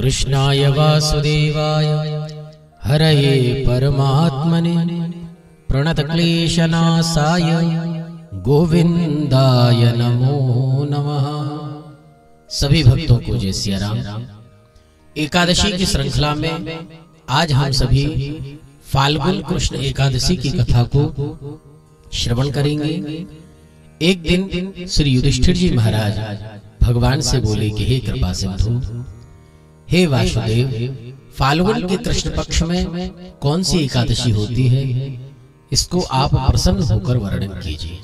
कृष्णाय वासुदेवाय हरये परमात्मने प्रणतक्लेशनाशाय गोविंदाय नमो नमः। सभी भक्तों को जय सिया राम। एकादशी की श्रृंखला में आज हम सभी फाल्गुन कृष्ण एकादशी की कथा को श्रवण करेंगे। एक दिन श्री युधिष्ठिर जी महाराज भगवान से बोले कि हे कृपा सिंधु, हे वासुदेव, फाल्गुन के कृष्ण पक्ष में कौन सी एकादशी होती है, इसको आप प्रसन्न होकर वर्णन कीजिए।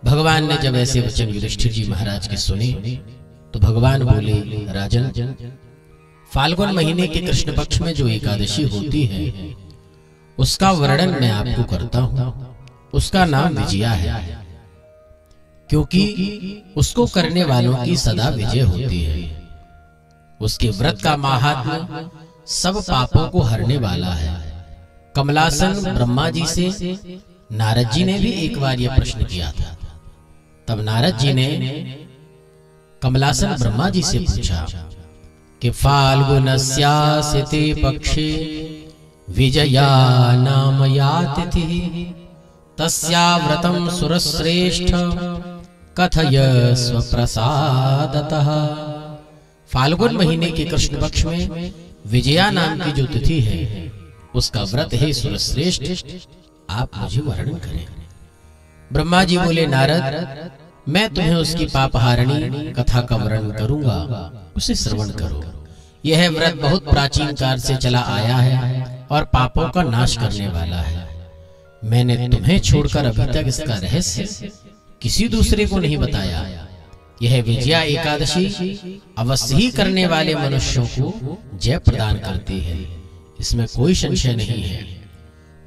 भगवान ने जब ऐसे वचन युधिष्ठिर जी महाराज के सुने तो भगवान बोले, राजन, फाल्गुन महीने के कृष्ण पक्ष में जो एकादशी होती है उसका वर्णन मैं आपको करता हूं। उसका नाम विजया है, क्योंकि उसको करने वालों की सदा विजय होती है। उसके व्रत का महात्म्य सब पापों को हरने वाला है। कमलासन ब्रह्मा जी से नारद जी ने भी एक बार यह प्रश्न किया था। तब नारद जी ने कमलासन ब्रह्मा जी से पूछा कि फाल्गुनस्यासिते पक्षे विजया नाम या तिथि तस्या व्रतम सुरश्रेष्ठ कथय स्वप्रसादतः। फाल्गुन महीने के कृष्ण पक्ष में विजया नाम की जो तिथि है उसका व्रत है सुरश्रेष्ठ, आप मुझे वर्णन करें। ब्रह्मा जी बोले, नारद, मैं तुम्हें उसकी पापहारिणी कथा का वर्णन करूंगा, उसे श्रवण करो। यह व्रत बहुत प्राचीन काल से चला आया है और पापों का नाश करने वाला है। मैंने तुम्हें छोड़कर अभी तक इसका रहस्य किसी दूसरे को नहीं बताया। यह विजया एकादशी अवश्य ही करने वाले मनुष्यों को जय प्रदान करती है, इसमें कोई संशय नहीं है।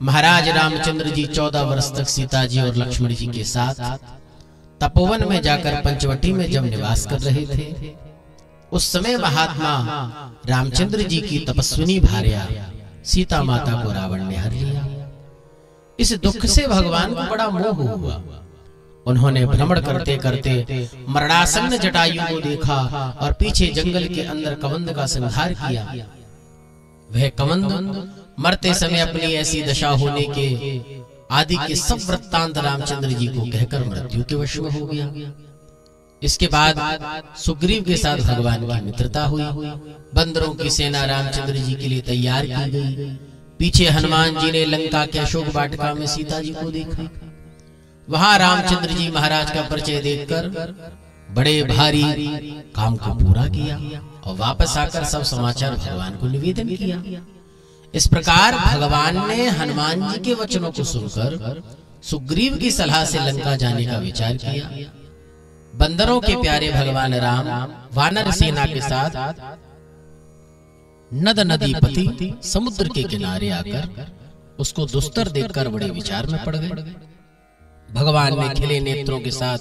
महाराज रामचंद्र जी 14 वर्ष तक सीता जी और लक्ष्मण जी के साथ तपोवन में जाकर पंचवटी में जब निवास कर रहे थे, उस समय महात्मा रामचंद्र जी की तपस्विनी भार्या सीता माता को रावण ने हर लिया। इस दुख से भगवान को बड़ा मोह हुआ। उन्होंने भ्रमण करते करते मरणासन्न जटायु को देखा और पीछे जंगल के अंदर कवंद का संहार किया। वह कवंद मरते समय अपनी ऐसी दशा होने के आदि के सब वृत्तांत रामचंद्र जी को कहकर मृत्यु के वश में हो गया। इसके बाद सुग्रीव के साथ भगवान की मित्रता हुई। बंदरों की सेना रामचंद्र जी के लिए तैयार की गई। पीछे हनुमान जी ने लंका के अशोक वाटिका में सीता जी को देखा। वहां रामचंद्र जी महाराज का परिचय देखकर बड़े भारी काम को पूरा किया और वापस आकर सब समाचार भगवान को निवेदन किया। इस प्रकार भगवान ने हनुमान जी के वचनों को सुनकर सुग्रीव की सलाह से लंका जाने का विचार किया। बंदरों के प्यारे भगवान राम वानर सेना के साथ नद नदीपति समुद्र के किनारे आकर उसको दुस्तर देखकर बड़े विचार में पड़ गए। भगवान ने खिले नेत्रों के साथ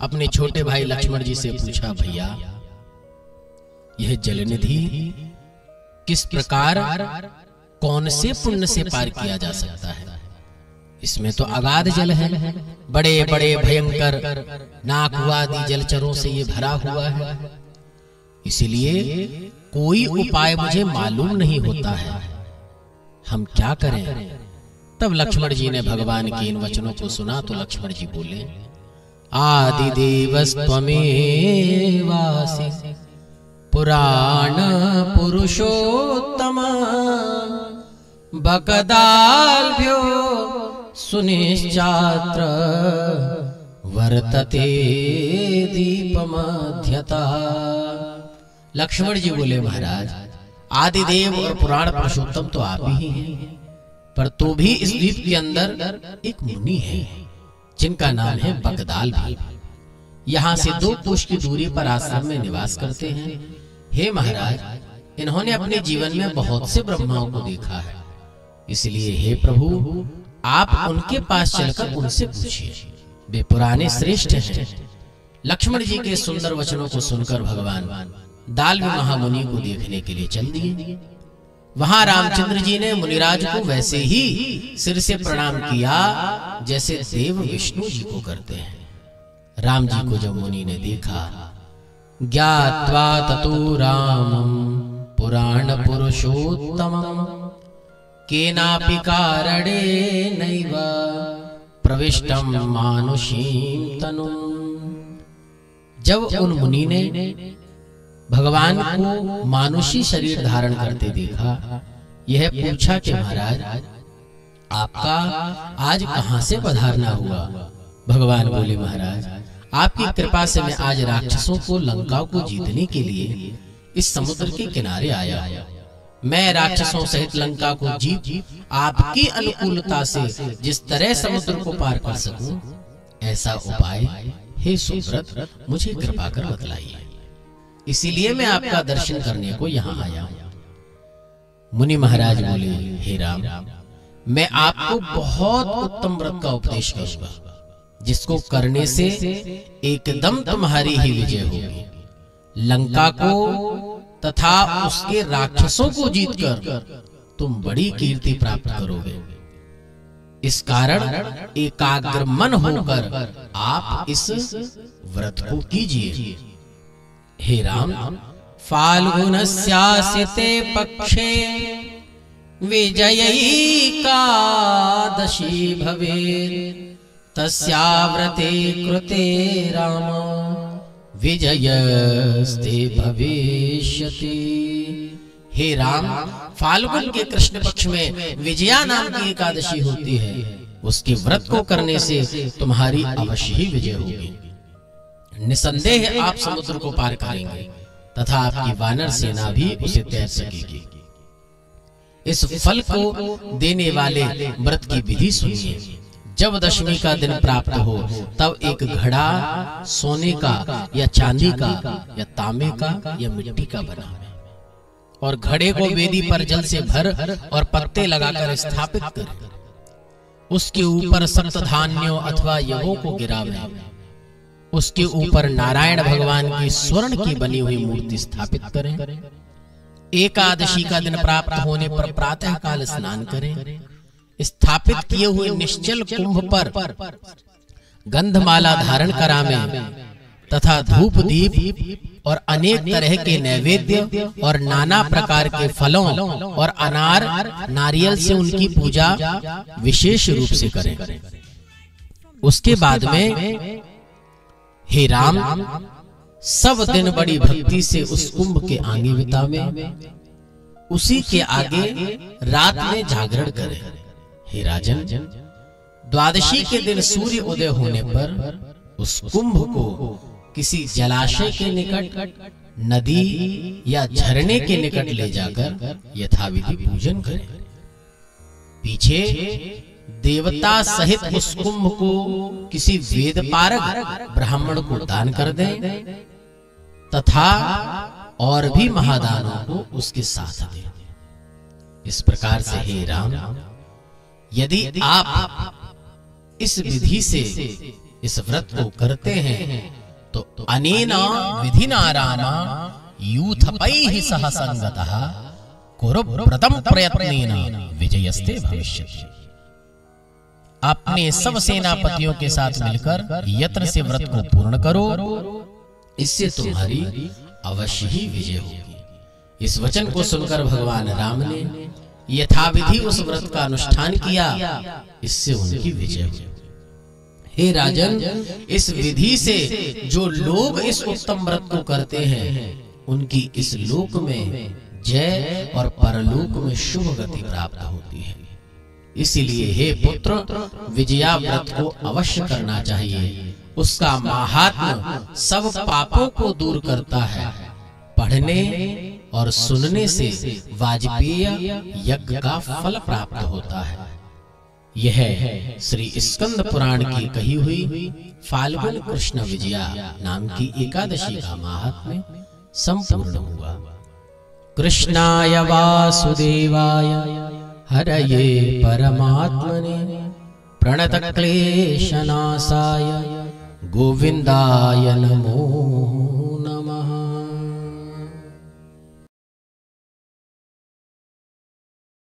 अपने छोटे भाई लक्ष्मण जी से पूछा, भैया, यह जलनिधि किस प्रकार कौन से पुण्य से पार किया जा सकता है? इसमें तो अगाध जल है, बड़े बड़े भयंकर नाकवादी जलचरों से ये भरा हुआ है, इसलिए कोई उपाय मुझे मालूम नहीं होता है, हम क्या करें? तब लक्ष्मण जी ने भगवान के इन वचनों को सुना तो लक्ष्मण जी बोले, आदिदेवस्त्वमेवासि पुराण पुरुषोत्तम बकदाल्भ्यो सुनिश्चात्र वर्तते दीपमध्यता। लक्ष्मण जी बोले, महाराज, आदिदेव और पुराण पुरुषोत्तम तो आप ही हैं, पर तो भी इस द्वीप के अंदर एक मुनि है जिनका नाम है बकदाल भी। यहाँ से 2 कोश की दूरी पर आश्रम में निवास करते हैं। हे महाराज, इन्होंने अपने जीवन में बहुत से ब्रह्माओं को देखा है, इसलिए हे प्रभु, आप उनके पास चलकर उनसे पूछिए, वे पुराने श्रेष्ठ हैं। लक्ष्मण जी के सुंदर वचनों को सुनकर भगवान दाल्भ महामुनि को देखने के लिए चल दिए। वहां रामचंद्र जी ने मुनिराज को वैसे ही सिर से प्रणाम किया जैसे देव विष्णु जी को करते हैं। राम जी को जब मुनि ने देखा, ज्ञात्वा ततो रामं पुराण पुरुषोत्तमम् केनापि कारणे नैव प्रविष्टं मानुषीं तनुम्। जब उन मुनि ने भगवान को मानुषी शरीर धारण करते देखा, यह पूछा कि महाराज आपका आज कहां से पधारना हुआ? भगवान बोले, महाराज आपकी कृपा से मैं आज राक्षसों को लंका को जीतने के लिए इस समुद्र के किनारे आया। मैं राक्षसों सहित लंका को जीत आपकी अनुकूलता से जिस तरह समुद्र को पार कर सकूं, ऐसा उपाय हे सुव्रत मुझे कृपा कर बतलाइए। इसीलिए मैं आपका दर्शन करने को यहाँ आया हूँ। मुनि महाराज बोले, हे राम, मैं आपको बहुत उत्तम व्रत का उपदेश करूंगा, जिसको करने से एकदम तुम्हारी ही विजय होगी। लंका को तथा उसके राक्षसों को जीतकर तुम बड़ी कीर्ति प्राप्त करोगे। इस कारण एकाग्र मन होकर आप इस व्रत को कीजिए। हे राम, फाल्गुनस्यासिते पक्षे विजयैकादशी भवेत् तस्याव्रते कृते राम विजयस्ते भविष्यति। हे राम, फाल्गुन के कृष्ण पक्ष में विजया नाम की एकादशी होती है। उसके व्रत को करने से तुम्हारी अवश्य ही विजय होगी। निसंदेह आप समुद्र को पार करेंगे तथा आपकी वानर सेना भी उसे तैर सकेगी। इस फल को देने वाले व्रत की विधि सुनिए। जब दशमी का दिन प्राप्त हो, तब एक घड़ा सोने का या चांदी का या तांबे का या मिट्टी का बना और घड़े को वेदी पर जल से भर और पत्ते लगाकर स्थापित करें। उसके ऊपर सप्त धान्यों अथवा यवों को गिरावे। उसके ऊपर नारायण भगवान की स्वर्ण की बनी हुई मूर्ति स्थापित करें। एकादशी का दिन प्राप्त होने पर प्रातः काल स्नान करें। स्थापित किए हुए निश्चल कुंभ पर गंधमाला धारण करावें तथा धूप दीप और अनेक तरह के नैवेद्य और नाना प्रकार के फलों और अनार नारियल से उनकी पूजा विशेष रूप से करें। उसके बाद में हे राम, सब दिन बड़ी भक्ति से उस कुंभ के आगे बितावें। उसी के आगे रात में जागरण करें। हे राजन, द्वादशी के दिन सूर्य उदय होने पर उस कुंभ को किसी जलाशय के निकट, नदी या झरने के निकट ले जाकर यथाविधि पूजन करें। पीछे देवता सहित उस कुंभ को किसी वेद पारक ब्राह्मण को दान कर दें तथा और भी महादानों को उसके साथ दें। इस प्रकार से हे राम, यदि आप इस विधि से इस व्रत को करते हैं तो अनेना विधिना रामा यूथपैः सह संगतः कुरु व्रतं प्रयत्नेन विजयस्ते भविष्यति। अपने सब सेनापतियों के साथ मिलकर यत्न से व्रत को पूर्ण करो, इससे तुम्हारी अवश्य ही विजय होगी। इस वचन को सुनकर भगवान राम ने यथाविधि उस व्रत का अनुष्ठान किया, इससे उनकी विजय हुई। हे राजन, इस विधि से जो लोग इस उत्तम व्रत को करते हैं, उनकी इस लोक में जय और परलोक में शुभ गति प्राप्त होती है। इसीलिए हे पुत्र, विजया व्रत को अवश्य करना चाहिए। उसका महात्म्य सब पापों को दूर करता है। पढ़ने और सुनने से वाजपेय यज्ञ का फल प्राप्त होता है। यह श्री स्कंद पुराण की कही हुई फाल्गुन कृष्ण विजया नाम की एकादशी का महात्म्य संपूर्ण हुआ। कृष्णाय वासुदेवाय हरये परमात्मने प्रणतक्लेशनाशाय गोविंदाय नमो नमः।